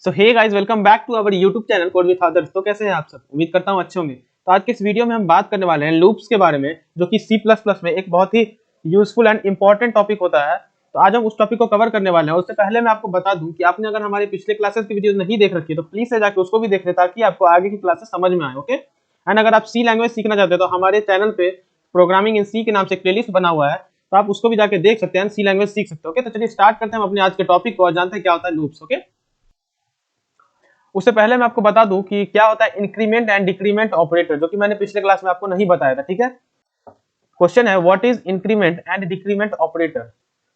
So hey guys, welcome back to our YouTube channel code with fathers. तो कैसे हैं आप सब? उम्मीद करता हूँ अच्छे होंगे। तो आज के इस वीडियो में हम बात करने वाले हैं लूप्स के बारे में, जो कि सी प्लस प्लस में एक बहुत ही यूजफुल एंड इंपॉर्टेंट टॉपिक होता है। तो आज हम उस टॉपिक को कवर करने वाले हैं। उससे पहले मैं आपको बता दूं कि आपने अगर हमारे पिछले क्लासेस की वीडियो नहीं देख रखी है तो प्लीज से जाकर उसको भी देख ले, ताकि आपको आगे की क्लासेस समझ में आए। ओके, एंड अगर आप सी लैंग्वेज सीखना चाहते हैं तो हमारे चैनल पे प्रोग्रामिंग इन सी के नाम से एक प्लेलिस्ट बना हुआ है, तो आप उसको भी जाके देख सकते हैं, सी लैंग्वेज सीख सकते हो। ओके, तो चलिए स्टार्ट करते हैं हम अपने आज के टॉपिक को और जानते हैं क्या होता है लूप्स। ओके, उससे पहले मैं आपको बता दूं कि क्या होता है इंक्रीमेंट एंड डिक्रीमेंट ऑपरेटर, जो कि मैंने पिछले क्लास में आपको नहीं बताया था। ठीक है, क्वेश्चन है what is increment and decrement operator.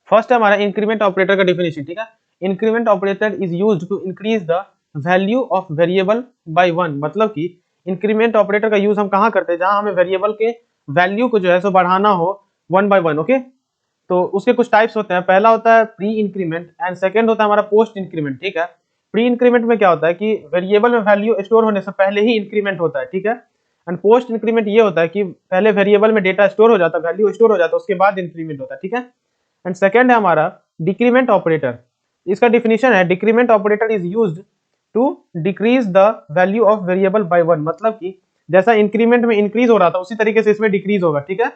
First है हमारा इंक्रीमेंट ऑपरेटर का डिफिनेशन। ठीक है, increment operator is used to increase the value of variable by one. मतलब कि इंक्रीमेंट ऑपरेटर का यूज हम कहाँ करते हैं, जहां हमें वेरिएबल के वैल्यू को जो है सो बढ़ाना हो वन बाय वन। ओके, तो उसके कुछ टाइप्स होते हैं। पहला होता है प्री इंक्रीमेंट एंड सेकंड होता है हमारा पोस्ट इंक्रीमेंट। ठीक है, प्री इंक्रीमेंट में क्या होता है कि वेरिएबल में वैल्यू स्टोर होने से पहले ही इंक्रीमेंट होता है। ठीक है, एंड पोस्ट इंक्रीमेंट ये होता है कि पहले वेरिएबल में डेटा स्टोर हो जाता है, वैल्यू स्टोर हो जाता है, उसके बाद इंक्रीमेंट होता है। ठीक है, एंड सेकंड है हमारा डिक्रीमेंट ऑपरेटर। इसका डिफिनेशन है decrement operator is used to decrease the value of variable by one. मतलब कि जैसा इंक्रीमेंट में इंक्रीज हो रहा था उसी तरीके से इसमें डिक्रीज होगा। ठीक है,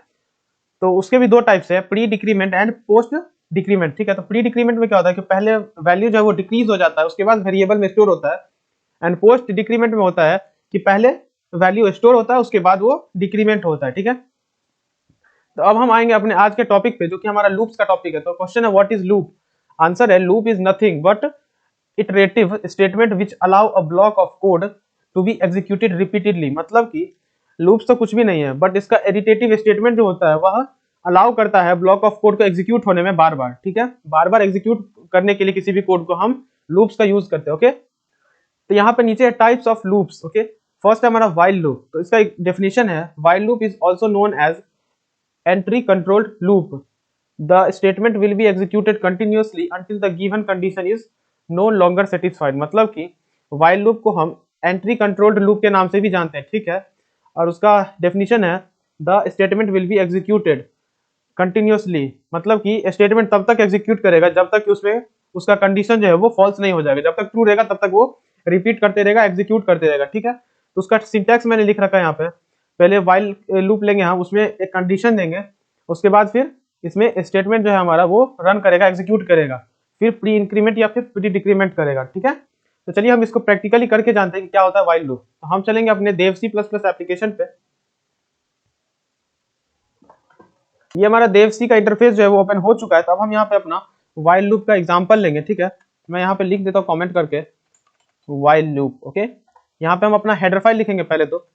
तो उसके भी दो टाइप्स है, pre decrement and post decrement. ठीक है, तो प्री डिक्रीमेंट में क्या होता है कि पहले वैल्यू जो है वो डिक्रीज हो जाता है, उसके बाद वेरिएबल में स्टोर होता है। एंड पोस्ट डिक्रीमेंट में होता है कि पहले वैल्यू स्टोर होता है, उसके बाद वो डिक्रीमेंट होता है। ठीक है, तो अब हम आएंगे अपने आज के टॉपिक पे, जो कि हमारा लूप्स का टॉपिक है। तो क्वेश्चन है व्हाट इज लूप। आंसर है loop is nothing but iterative statement which allow a block of code to be executed repeatedly. मतलब कि लूप्स तो कुछ भी नहीं है, बट इसका एडिटेटिव स्टेटमेंट जो होता है वह अलाउ करता है ब्लॉक ऑफ कोड को एग्जीक्यूट होने में बार बार। ठीक है, बार बार एग्जीक्यूट करने के लिए किसी भी कोड को हम लूप्स का यूज करते हैं। ओके, तो यहाँ पे नीचे types of loops. Okay, first है हमारा व्हाइल लूप। तो इसका एक डेफिनेशन है while loop is also known as entry controlled loop. The statement will be executed continuously until the given condition is no longer satisfied. मतलब कि while loop को हम एंट्री कंट्रोल्ड लूप के नाम से भी जानते हैं। ठीक है, और उसका डेफिनेशन है the statement will be executed continuously. मतलब कि स्टेटमेंट तब तक एग्जीक्यूट करेगा जब तक कि उसमें उसका कंडीशन जो है वो फॉल्स नहीं हो जाएगा। जब तक ट्रू रहेगा तब तक वो रिपीट करते रहेगा, एग्जीक्यूट करते रहेगा। ठीक है, तो उसका सिंटैक्स मैंने लिख रखा है यहाँ पे। पहले व्हाइल लूप लेंगे हम, उसमें एक कंडीशन देंगे, उसके बाद फिर इसमें स्टेटमेंट जो है हमारा वो रन करेगा, एग्जीक्यूट करेगा, फिर प्री इंक्रीमेंट या फिर प्री डिक्रीमेंट करेगा। ठीक है, तो चलिए हम इसको प्रैक्टिकली करके जानते हैं कि क्या होता है व्हाइल लूप। तो हम चलेंगे अपने देव सी प्लस प्लस एप्लीकेशन पे। ये हमारा देव सी का इंटरफेस जो है वो ओपन हो चुका है। तो अब हम यहाँ पे अपना व्हाइल लूप का एग्जांपल लेंगे। ठीक है, मैं यहाँ पे लिख देता हूँ कमेंट करके व्हाइल लूप। ओके, यहाँ पे हम अपना हेडर फाइल लिखेंगे पहले तो,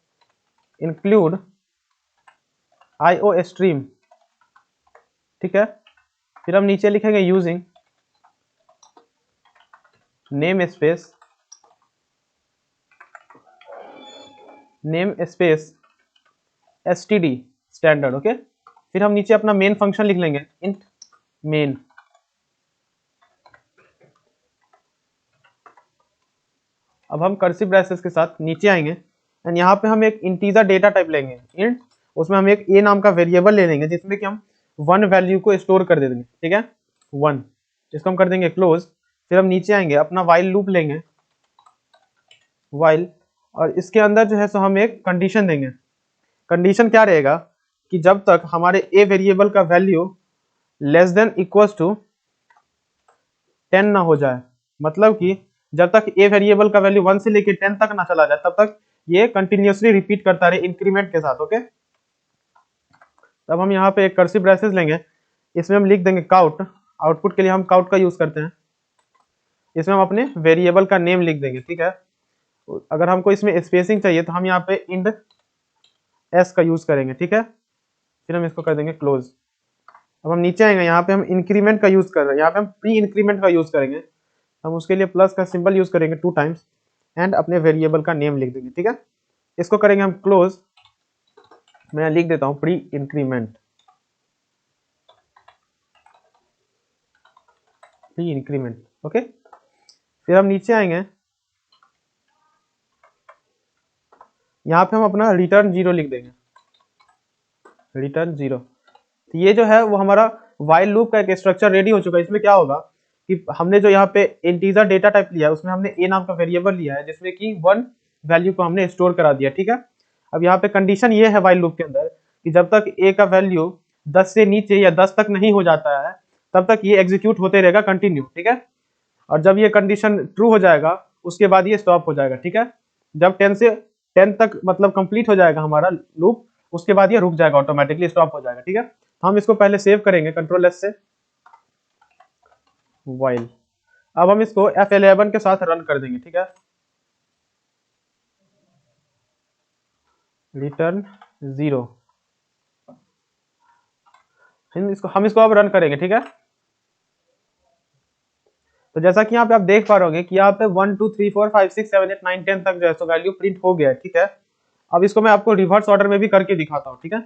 इंक्लूड IO स्ट्रीम। ठीक है, फिर हम नीचे लिखेंगे using name space std standard. Okay, फिर हम नीचे अपना मेन फंक्शन लिख लेंगे इंट मेन। अब हम कर्सिव ब्रेसेस के साथ नीचे आएंगे एंड यहाँ पे हम एक इंटीजर डेटा टाइप लेंगे इंट, उसमें हम एक a नाम का वेरिएबल ले लेंगे जिसमें कि हम वन वैल्यू को स्टोर कर देंगे। ठीक है, वन, इसको हम कर देंगे क्लोज। फिर हम नीचे आएंगे अपना व्हाइल लूप लेंगे व्हाइल, और इसके अंदर जो है सो हम एक कंडीशन देंगे। कंडीशन क्या रहेगा कि जब तक हमारे a वेरिएबल का value less than equals to 10 ना हो जाए। मतलब कि जब तक a वेरिएबल का वैल्यू 1 से लेके 10 तक ना चला जाए तब तक ये कंटिन्यूअसली रिपीट करता रहे इंक्रीमेंट के साथ। ओके, तब हम यहाँ पे एक कर्सिव ब्रेसेस लेंगे, इसमें हम लिख देंगे काउट। आउटपुट के लिए हम काउट का यूज करते हैं। इसमें हम अपने वेरिएबल का नेम लिख देंगे। ठीक है, अगर हमको इसमें स्पेसिंग चाहिए तो हम यहाँ पे इंड s का यूज करेंगे। ठीक है, फिर हम इसको कर देंगे क्लोज। अब हम नीचे आएंगे, यहाँ पे हम इंक्रीमेंट का यूज कर रहे हैं, यहाँ पे हम प्री इंक्रीमेंट का यूज करेंगे। हम उसके लिए प्लस का सिंबल यूज करेंगे 2 टाइम्स एंड अपने वेरिएबल का नेम लिख देंगे। ठीक है, इसको करेंगे हम क्लोज। मैं लिख देता हूँ pre increment, pre increment. Okay, फिर हम नीचे आएंगे, यहाँ पे हम अपना रिटर्न 0 लिख देंगे, रिटर्न 0। तो ये जो है वो हमारा व्हाइल लूप का एक स्ट्रक्चर रेडी हो चुका है। इसमें क्या होगा कि हमने जो यहाँ पे इंटीजर डेटा टाइप लिया है उसमें हमने ए नाम का वेरिएबल लिया है जिसमें कि 1 वैल्यू को हमने स्टोर करा दिया, ठीक है। अब यहाँ पे कंडीशन ये है व्हाइल लूप के अंदर कि जब तक ए का वैल्यू 10 से नीचे या 10 तक नहीं हो जाता है तब तक ये एग्जीक्यूट होते रहेगा कंटिन्यू, ठीक है। और जब ये कंडीशन ट्रू हो जाएगा उसके बाद ये स्टॉप हो जाएगा, ठीक है। जब 10 तक मतलब कंप्लीट हो जाएगा हमारा लूप उसके बाद ये रुक जाएगा, ऑटोमेटिकली स्टॉप हो जाएगा, ठीक है। तो हम इसको पहले सेव करेंगे कंट्रोल एस से व्हाइल। अब हम इसको F11 के साथ रन कर देंगे, ठीक है। रिटर्न 0, हम इसको अब रन करेंगे, ठीक है। तो जैसा कि यहाँ पे आप देख पा रहे होंगे कि यहाँ पे 1 2 3 4 5 6 7 8 9 10 तक जो है सो वैल्यू प्रिंट हो गया है, ठीक है। अब इसको मैं आपको रिवर्स ऑर्डर में भी करके दिखाता हूँ, ठीक है।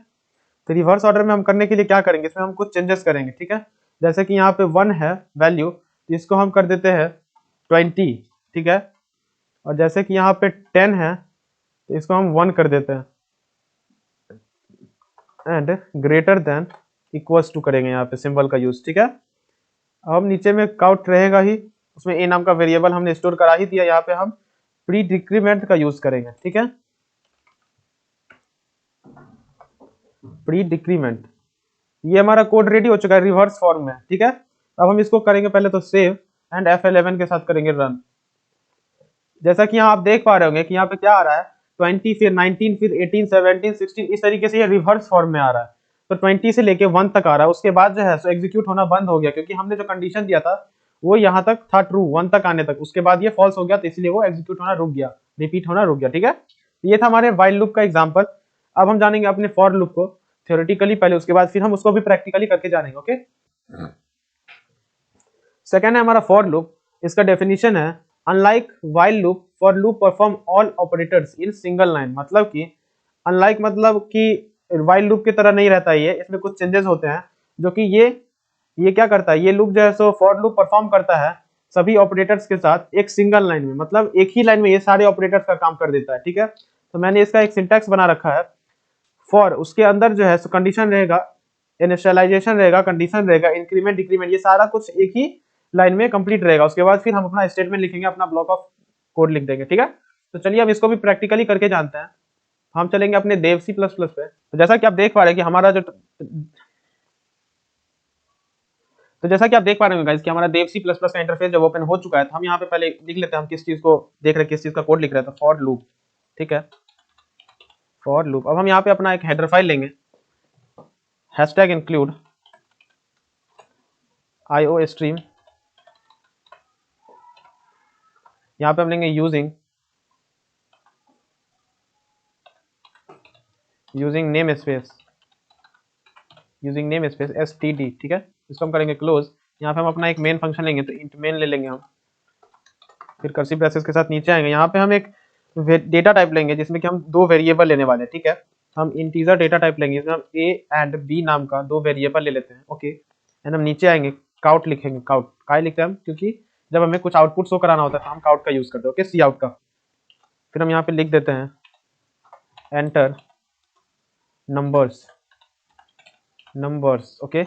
तो रिवर्स ऑर्डर में हम करने के लिए क्या करेंगे, इसमें हम कुछ चेंजेस करेंगे, ठीक है। जैसे कि यहाँ पे 1 है वैल्यू, इसको हम कर देते हैं 20, ठीक है। और जैसे कि यहाँ पे 10 है तो इसको हम 1 कर देते हैं and greater than equals to करेंगे यहाँ पे सिंबल का यूज, ठीक है। अब हम नीचे में काउंट रहेगा ही, उसमें ए नाम का वेरिएबल हमने स्टोर करा ही दिया, यहाँ पे हम प्री डिक्रीमेंट का यूज करेंगे, ठीक है। प्री डिक्रीमेंट, ये हमारा कोड रेडी हो चुका है रिवर्स फॉर्म में, ठीक है। अब हम इसको करेंगे पहले तो सेव एंड F11 के साथ करेंगे रन। जैसा कि यहाँ आप देख पा रहे होंगे कि यहाँ पे क्या आ रहा है 20 फिर 19 फिर 18 17 16 इस तरीके से ये रिवर्स फॉर्म में आ रहा है। तो 20 से लेके 1 तक आ रहा है, उसके बाद जो है सो एग्जीक्यूट होना बंद हो गया क्योंकि हमने जो कंडीशन दिया था वो यहाँ तक था ट्रू 1 तक आने तक, उसके बाद ये फॉल्स हो गया तो इसलिए वो एग्जीक्यूट होना रुक गया, रिपीट होना रुक गया, ठीक है। ये था हमारे व्हाइल लूप का एग्जाम्पल। अब हम जानेंगे अपने फॉर लूप को थ्योरेटिकली पहले, उसके बाद फिर हम उसको भी प्रैक्टिकली करके जानेंगे, ओके। सेकेंड है हमारा फॉर लूप। इसका डेफिनेशन है unlike while loop for loop perform all operators in single line. मतलब कि अनलाइक मतलब कि व्हाइल लूप की तरह नहीं रहता है ये, इसमें कुछ चेंजेस होते हैं जो कि ये क्या करता है, ये लूप जो है सो फॉर लूप परफॉर्म करता है सभी ऑपरेटर्स के साथ एक सिंगल लाइन में, मतलब एक ही लाइन में ये सारे ऑपरेटर्स का काम कर देता है, ठीक है। तो मैंने इसका एक सिंटैक्स बना रखा है फॉर, उसके अंदर जो है सो कंडीशन रहेगा, इनिशियलाइजेशन रहेगा, कंडीशन रहेगा, इंक्रीमेंट डिक्रीमेंट, ये सारा कुछ एक ही लाइन में कंप्लीट रहेगा। उसके बाद फिर हम अपना स्टेटमेंट लिखेंगे, अपना ब्लॉक ऑफ कोड लिख देंगे, ठीक है। तो चलिए अब इसको भी प्रैक्टिकली करके जानते हैं। हम चलेंगे अपने देव C++ पे। तो जैसा कि आप देख पा रहे हैं कि हमारा जो गाइस कि हमारा देव C++ का इंटरफेस जब ओपन हो चुका है तो हम यहाँ पे पहले लिख लेते हैं हम किस चीज को देख रहे हैं, किस चीज का कोड लिख रहे हैं। तो फॉर लूप, ठीक है, फॉर लूप। अब हम यहाँ पे अपना एक हेडर फाइल लेंगे, #include IOStream, यहाँ पे हम लेंगे यूजिंग नेम स्पेस std, ठीक है। इसको हम करेंगे क्लोज। यहाँ पे हम अपना एक मेन फंक्शन लेंगे तो इंट मेन ले लेंगे हम, फिर कर्सिव ब्रेसेस के साथ नीचे आएंगे। यहाँ पे हम एक डेटा टाइप लेंगे जिसमें कि हम 2 वेरिएबल लेने वाले हैं, ठीक है। हम इंटीजर डेटा टाइप लेंगे जिसमें हम a एंड b नाम का 2 वेरिएबल ले लेते हैं, ओके। एंड हम नीचे आएंगे काउट लिखेंगे, काउट काय लिखते हैं हम क्योंकि जब हमें कुछ आउटपुट शो कराना होता है तो हम काउट का यूज करते हैं, ओके, सी आउट का। फिर हम यहाँ पे लिख देते हैं एंटर नंबर्स, ओके।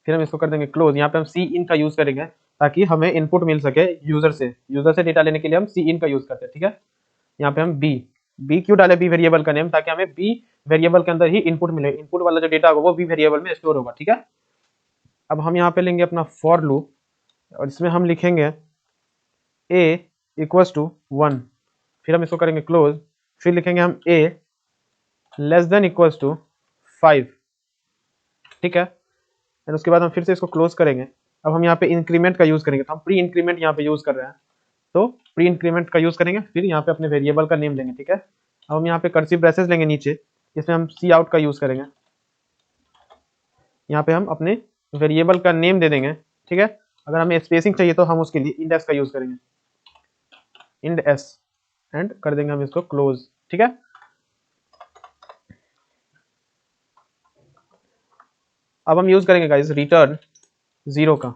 फिर हम इसको कर देंगे क्लोज। यहाँ पे हम सी इन का यूज करेंगे ताकि हमें इनपुट मिल सके यूजर से डेटा लेने के लिए हम सी इन का यूज करते हैं, ठीक है। यहाँ पे हम बी क्यों डाले, बी वेरिएबल का नेम, ताकि हमें बी वेरिएबल के अंदर ही इनपुट मिले, इनपुट वाला जो डेटा होगा वो बी वेरिएबल में स्टोर होगा, ठीक है। अब हम यहाँ पे लेंगे अपना फॉर लूप और इसमें हम लिखेंगे a इक्वल्स टू 1, फिर हम इसको करेंगे क्लोज। फिर लिखेंगे हम a less than equals to 5, ठीक है। एंड उसके बाद हम फिर से इसको क्लोज करेंगे। अब हम यहाँ पे इंक्रीमेंट का यूज करेंगे, तो हम प्री इंक्रीमेंट यहाँ पे यूज कर रहे हैं तो प्री इंक्रीमेंट का यूज करेंगे। फिर यहाँ पे अपने वेरिएबल का नेम लेंगे, ठीक है। अब हम यहाँ पे कर्सिव ब्रेसेस लेंगे नीचे, इसमें हम सी आउट का यूज करेंगे। यहाँ पे हम अपने वेरिएबल का नेम दे देंगे, ठीक है। अगर हमें स्पेसिंग चाहिए तो हम उसके लिए इंडेक्स का यूज करेंगे, इंड एस, एंड कर देंगे हम इसको क्लोज, ठीक है। अब हम यूज करेंगे गाइस रिटर्न 0 का,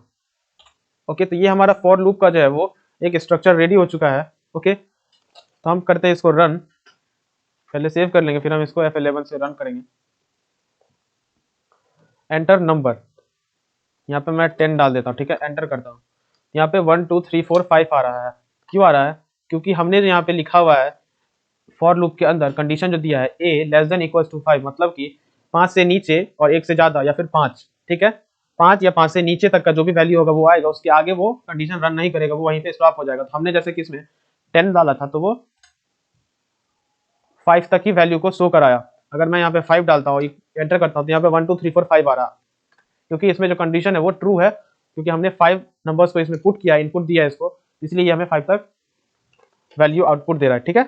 ओके। तो ये हमारा फॉर लूप का जो है वो एक स्ट्रक्चर रेडी हो चुका है, ओके। तो हम करते हैं इसको रन, पहले सेव कर लेंगे फिर हम इसको F11 से रन करेंगे। एंटर नंबर, यहाँ पे मैं 10 डाल देता हूँ, ठीक है, एंटर करता हूँ। यहाँ पे 1 2 3 4 5 आ रहा है। क्यों आ रहा है? क्योंकि हमने जो यहाँ पे लिखा हुआ है फॉर लूप के अंदर कंडीशन जो दिया है ए लेस देन इक्वल टू 5, मतलब कि 5 से नीचे और 1 से ज्यादा या फिर 5, ठीक है, 5 या 5 से नीचे तक का जो भी वैल्यू होगा वो आएगा, उसके आगे वो कंडीशन रन नहीं करेगा, वो वहीं पे स्टॉप हो जाएगा। तो हमने जैसे कि इसमें 10 डाला था तो वो 5 तक की वैल्यू को शो कराया। अगर मैं यहाँ पे 5 डालता हूँ, एंटर करता हूँ, तो यहाँ पे 1 2 3 4 5 आ रहा, क्योंकि इसमें जो कंडीशन है वो ट्रू है, क्योंकि हमने 5 नंबर्स को इसमें पुट किया, इनपुट दिया है इसको, इसलिए ये हमें 5 तक वैल्यू आउटपुट दे रहा है, ठीक है।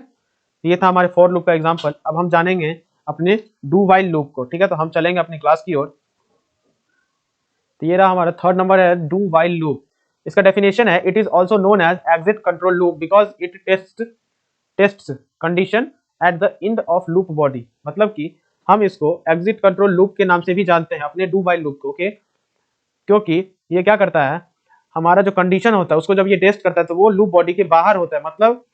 ये था हमारे फॉर लूप का एग्जांपल। अब हम जानेंगे अपने डू वाइल लूप को, ठीक है। तो हम चलेंगे अपनी क्लास की ओर। तो ये रहा हमारा थर्ड नंबर है डू वाइल लूप। इसका डेफिनेशन है it is also known as exit control loop because it tests condition at the end of loop body. मतलब कि हम इसको एग्जिट कंट्रोल लूप के नाम से भी जानते हैं अपने डू वाइल लूप को, ओके। क्योंकि ये क्या करता है, हमारा जो कंडीशन होता है उसको जब ये टेस्ट करता है तो वो लूप बॉडी के बाहर होता है, मतलब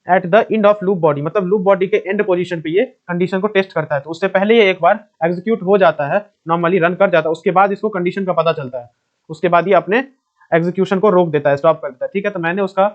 eight the end of loop body, मतलब लूप बॉडी के एंड पोजीशन पे ये कंडीशन को टेस्ट करता है। तो उससे पहले ये एक बार एग्जीक्यूट हो जाता है, नॉर्मली रन कर जाता है, उसके बाद इसको कंडीशन का पता चलता है, उसके बाद ये अपने एग्जीक्यूशन को रोक देता है, स्टॉप कर देता है, ठीक है। तो मैंने उसका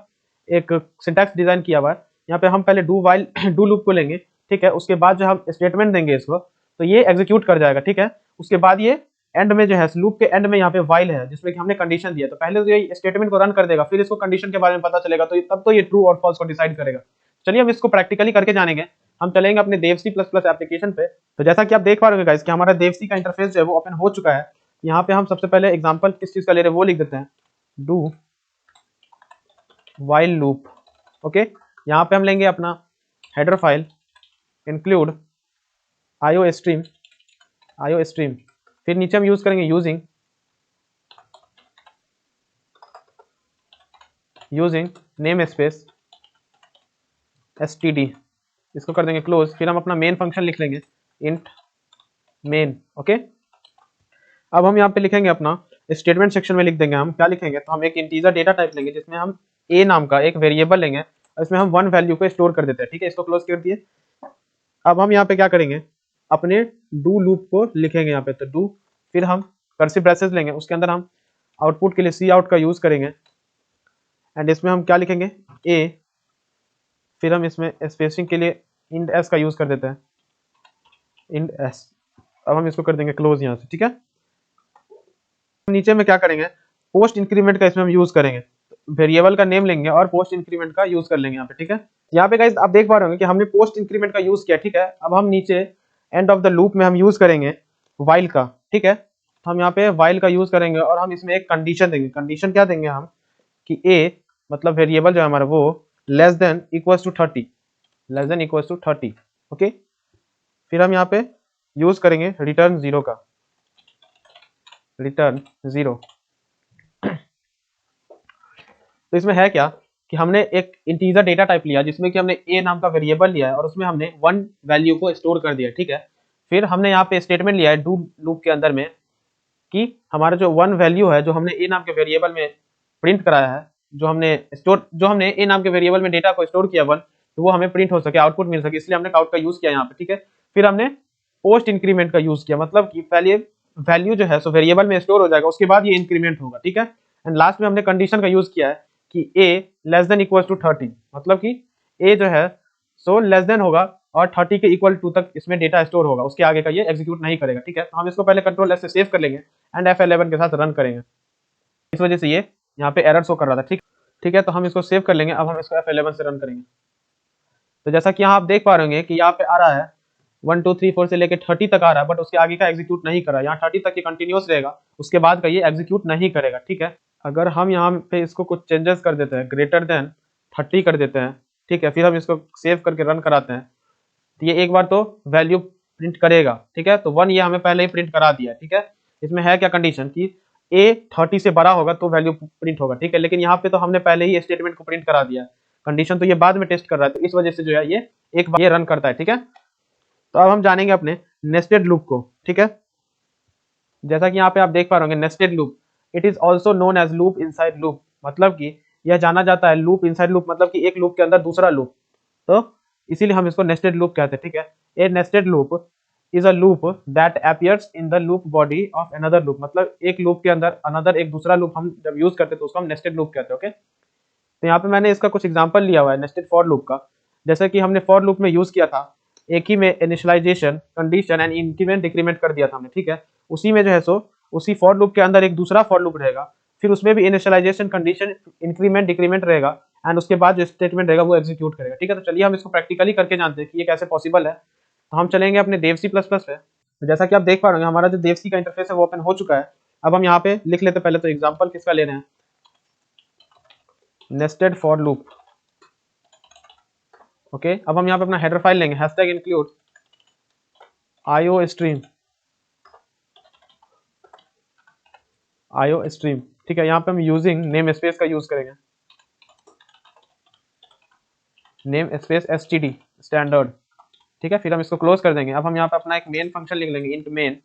एक सिंटैक्स डिजाइन किया हुआ है। यहाँ पे हम पहले डू वाइल डू लूप को लेंगे, ठीक है, उसके बाद जो हम स्टेटमेंट देंगे इसको तो ये एग्जीक्यूट कर जाएगा, ठीक है। उसके बाद ये एंड में जो है लूप के एंड में यहाँ पे वाइल है जिसमें कि हमने कंडीशन दिया, तो पहले तो ये स्टेटमेंट को रन कर देगा, फिर इसको कंडीशन के बारे में पता चलेगा, तो तब तो ये ट्रू और फॉल्स को डिसाइड करेगा। चलिए हम इसको प्रैक्टिकली करके जानेंगे। हम चलेंगे अपने देवसी प्लस प्लस एप्लीकेशन पे। तो जैसा कि आप देख पा रहे हो गाइस कि हमारा देवसी का इंटरफेस जो है वो ओपन हो चुका है। यहाँ पे हम सबसे पहले एग्जांपल किस चीज का ले रहे हैं वो लिख देते हैं, डू वाइल लूप, ओके। यहाँ पे हम लेंगे अपना header file include IO stream, फिर नीचे हम यूज करेंगे यूजिंग नेम स्पेस std, इसको कर देंगे क्लोज। फिर हम अपना मेन फंक्शन लिख लेंगे इंट मेन, ओके। अब हम यहाँ पे लिखेंगे अपना स्टेटमेंट सेक्शन में लिख देंगे, हम क्या लिखेंगे, तो हम एक इंटीजर डेटा टाइप लेंगे जिसमें हम a नाम का एक वेरिएबल लेंगे और इसमें हम 1 वैल्यू को स्टोर कर देते हैं, ठीक है। इसको क्लोज कर दिए। अब हम यहाँ पे क्या करेंगे, अपने डू लूप को लिखेंगे यहाँ पे, तो डू, फिर हम कर्सिव ब्रेसेस लेंगे, उसके अंदर हम आउटपुट के लिए सी आउट का यूज करेंगे एंड इसमें हम क्या लिखेंगे a, फिर हम इसमें स्पेसिंग के लिए इंड एस का यूज कर देते हैं, इंड एस। अब हम इसको कर देंगे क्लोज यहाँ से, ठीक है। नीचे में क्या करेंगे, पोस्ट इंक्रीमेंट का इसमें हम यूज करेंगे, वेरिएबल का नेम लेंगे और पोस्ट इंक्रीमेंट का यूज कर लेंगे यहाँ पे, ठीक है। यहाँ पे गाइस आप देख पा रहे होंगे कि हमने पोस्ट इंक्रीमेंट का यूज किया, ठीक है। अब हम नीचे एंड ऑफ द लूप में हम यूज करेंगे वाइल का, ठीक है। हम यहाँ पे वाइल का यूज करेंगे और हम इसमें एक कंडीशन देंगे। कंडीशन क्या देंगे हम कि a मतलब वेरिएबल जो है हमारा वो less than equals to 30, okay. फिर हम यहाँ पे यूज करेंगे रिटर्न 0 का, रिटर्न 0। तो इसमें है क्या कि हमने एक इंटीजर डेटा टाइप लिया जिसमें कि हमने a नाम का वेरिएबल लिया है और उसमें हमने 1 वैल्यू को स्टोर कर दिया, ठीक है। फिर हमने यहाँ पे स्टेटमेंट लिया है डू लूप के अंदर में कि हमारा जो 1 वैल्यू है जो हमने a नाम के वेरिएबल में प्रिंट कराया है, जो हमने a नाम के वेरिएबल में डेटा को स्टोर किया 1, तो वो हमें प्रिंट हो सके, आउटपुट मिल सके, इसलिए हमने काउट का यूज किया यहाँ पे, ठीक है। फिर हमने पोस्ट इंक्रीमेंट का यूज किया, मतलब कि पहले वैल्यू जो है सो वेरिएबल में स्टोर हो जाएगा, उसके बाद ये इंक्रीमेंट होगा, ठीक है। एंड लास्ट में हमने कंडीशन का यूज किया है कि a less than equal to 30, मतलब कि a जो है सो लेस देन होगा और 30 के इक्वल टू तक इसमें डेटा स्टोर होगा, उसके आगे का ये एग्जीक्यूट नहीं करेगा, ठीक है। तो हम इसको पहले कंट्रोल एस से सेव कर लेंगे एंड F11 के साथ रन करेंगे। इस वजह से ये यहाँ पे एरर शो कर रहा था, ठीक है। तो हम इसको सेव कर लेंगे। अब हम इसको F11 से रन करेंगे। तो जैसा कि यहाँ आप देख पा रहे होंगे कि यहाँ पे आ रहा है 1 2 3 4 से लेके 30 तक आ रहा है, बट उसके आगे का एग्जीक्यूट नहीं कर रहा है। यहाँ 30 तक ये कंटिन्यूस रहेगा, उसके बाद का ये एग्जीक्यूट नहीं करेगा, ठीक है। अगर हम यहाँ पे इसको कुछ चेंजेस कर देते हैं, ग्रेटर देन 30 कर देते हैं, ठीक है, फिर हम इसको सेव करके रन कराते हैं, तो ये एक बार तो वैल्यू प्रिंट करेगा, ठीक है। तो 1 ये हमें पहले ही प्रिंट करा दिया, ठीक है। इसमें है क्या कंडीशन कि a 30 से बड़ा होगा तो वैल्यू प्रिंट होगा, ठीक है। लेकिन यहाँ पे तो हमने पहले ही स्टेटमेंट को प्रिंट करा दिया, कंडीशन तो ये बाद में टेस्ट कर रहा है, तो इस वजह से जो है ये एक बार ये रन करता है, ठीक है। तो अब हम जानेंगे अपने नेस्टेड लूप को, ठीक है। जैसा कि यहाँ पे आप देख पा रहे होंगे nested loop, it is also known as loop inside loop, मतलब कि यह जाना जाता है लूप इनसाइड लूप, मतलब कि एक लूप के अंदर दूसरा लूप, तो इसीलिए हम इसको नेस्टेड लूप कहते हैं, ठीक है। A nested loop is a loop that appears in the loop body of another loop, मतलब एक लूप के अंदर अनदर एक दूसरा लूप हम जब यूज करते हैं तो उसको हम नेस्टेड लूप कहते हैं। ओके, तो यहाँ पे मैंने इसका कुछ एग्जांपल लिया हुआ है नेस्टेड फॉर लूप का। जैसे कि हमने फॉर लूप में यूज किया था, एक ही में initialization, condition and increment decrement कर दिया था हमने, ठीक है। उसी में जो है सो उसी फॉर लूप के अंदर एक दूसरा फॉर लूप रहेगा, फिर उसमें भी इनिशियलाइजेशन, कंडीशन, इंक्रीमेंट डिक्रीमेंट रहेगा एंड उसके बाद जो स्टेटमेंट रहेगा वो एग्जीक्यूट करेगा, ठीक है। तो चलिए हम इसको प्रैक्टिकली करके जानते हैं कि ये कैसे पॉसिबल है। तो हम चलेंगे अपने देव सी प्लस प्लस पे। तो जैसा कि आप देख पा रहे हैं हमारा जो देव सी का इंटरफेस है वो ओपन हो चुका है। अब हम यहाँ पे लिख लेते हैं पहले तो एग्जाम्पल किसका ले रहे हैं, नेस्टेड फॉर लूप। ओके, अब हम यहाँ पे अपना हेडर फाइल लेंगे, hashtag include IO stream, IO stream, ठीक है। यहाँ पे हम यूजिंग नेम स्पेस का यूज करेंगे, नेम स्पेस एसटीडी स्टैंडर्ड, ठीक है। फिर हम इसको क्लोज कर देंगे। अब हम यहाँ पे अपना एक मेन फंक्शन लिख लेंगे, इंट मेन,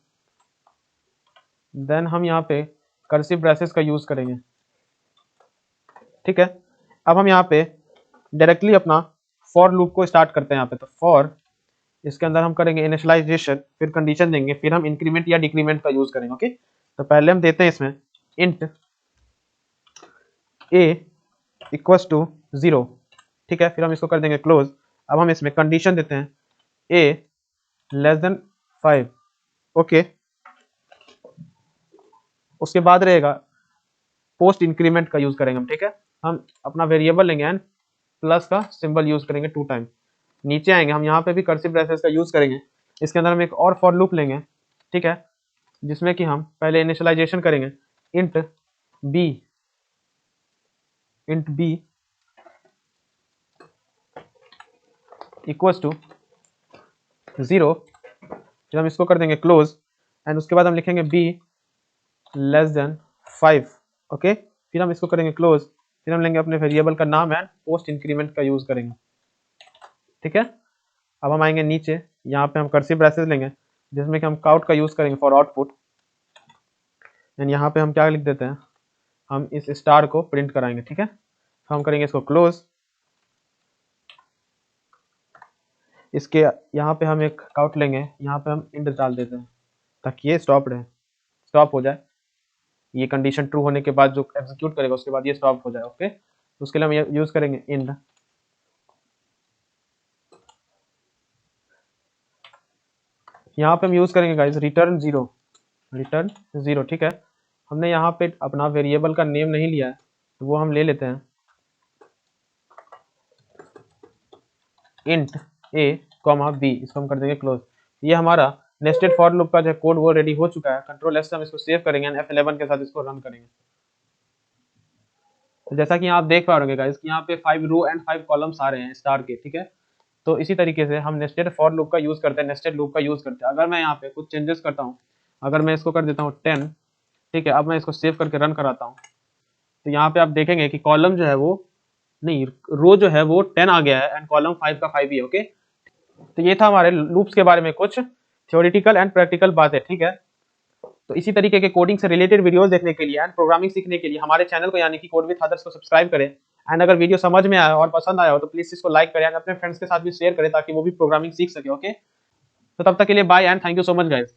देन हम यहाँ पे कर्सिव ब्रेसेस का यूज करेंगे, ठीक है। अब हम यहाँ पे डायरेक्टली अपना फॉर लूप को स्टार्ट करते हैं यहाँ पे। तो फॉर, इसके अंदर हम करेंगे इनिशियलाइजेशन, फिर कंडीशन देंगे, फिर हम इंक्रीमेंट या डिक्रीमेंट का यूज करेंगे। ओके, तो पहले हम देते हैं इसमें इंट ए इक्वल्स टू 0, ठीक है। फिर हम इसको कर देंगे क्लोज। अब हम इसमें कंडीशन देते हैं ए लेस देन 5, ओके। उसके बाद रहेगा पोस्ट इंक्रीमेंट का यूज करेंगे हम, ठीक है। हम अपना वेरिएबल लेंगे एंड प्लस का सिंबल यूज करेंगे 2 टाइम। नीचे आएंगे, हम यहाँ पे भी कर्सिव ब्रेसेस का यूज करेंगे। इसके अंदर हम एक और फॉर लूप लेंगे, ठीक है, जिसमें कि हम पहले इनिशियलाइजेशन करेंगे, int B, int B equals to 0, फिर हम इसको कर देंगे क्लोज एंड उसके बाद हम लिखेंगे बी लेस देन 5, ओके। फिर हम इसको करेंगे क्लोज, फिर हम लेंगे अपने वेरिएबल का नाम एंड पोस्ट इंक्रीमेंट का यूज करेंगे, ठीक है। अब हम आएंगे नीचे, यहाँ पे हम कर्सिव ब्रेसेस लेंगे जिसमें कि हम काउट का यूज करेंगे फॉर आउटपुट एंड यहाँ पे हम क्या लिख देते हैं, हम इस स्टार को प्रिंट कराएंगे, ठीक है। तो हम करेंगे इसको क्लोज। इसके यहाँ पे हम एक काउट लेंगे, यहाँ पे हम इंड डाल देते हैं ताकि ये स्टॉप रहे, स्टॉप हो जाए। ये कंडीशन ट्रू होने के बाद जो एग्जीक्यूट करेगा उसके बाद ये स्टॉप हो जाए, ओके। तो उसके लिए हम ये यूज करेंगे इंड, यहाँ पे हम यूज करेंगे गाइस रिटर्न 0, रिटर्न 0, ठीक है। हमने यहाँ पे अपना वेरिएबल का नेम नहीं लिया है तो वो हम ले लेते हैं, इंट ए कॉमा बी, इसको हम कर देंगे क्लोज। ये हमारा नेस्टेड फॉर लूप का जो कोड वो रेडी हो चुका है। कंट्रोल एस से हम इसको सेव करेंगे एंड F11 के साथ इसको रन करेंगे। तो जैसा कि आप देख पा रहे गाइस कि यहाँ पे 5 रो एंड 5 कॉलम्स आ रहे हैं स्टार के, ठीक है। तो इसी तरीके से हम नेस्टेड फॉर लूप का यूज करते हैं, नेस्टेड लूप का यूज करते हैं। अगर मैं यहाँ पे कुछ चेंजेस करता हूँ, अगर मैं इसको कर देता हूँ 10, ठीक है। अब मैं इसको सेव करके रन कराता हूँ तो यहाँ पे आप देखेंगे कि कॉलम जो है वो नहीं, रो जो है वो 10 आ गया है एंड कॉलम 5 का 5 ही है, ओके। तो ये था हमारे लूप्स के बारे में कुछ थ्योरेटिकल एंड प्रैक्टिकल बातें, ठीक है। तो इसी तरीके के कोडिंग से रिलेटेड वीडियोस देखने के लिए एंड प्रोग्रामिंग सीखने के लिए हमारे चैनल को यानी कि कोड विद अदर्स को सब्सक्राइब करें। एंड अगर वीडियो समझ में आया और पसंद आया हो तो प्लीज इसको लाइक करें एंड अपने फ्रेंड्स के साथ भी शेयर करें ताकि वो भी प्रोग्रामिंग सीख सके, ओके। तो तब तक के लिए bye and thank you so much guys.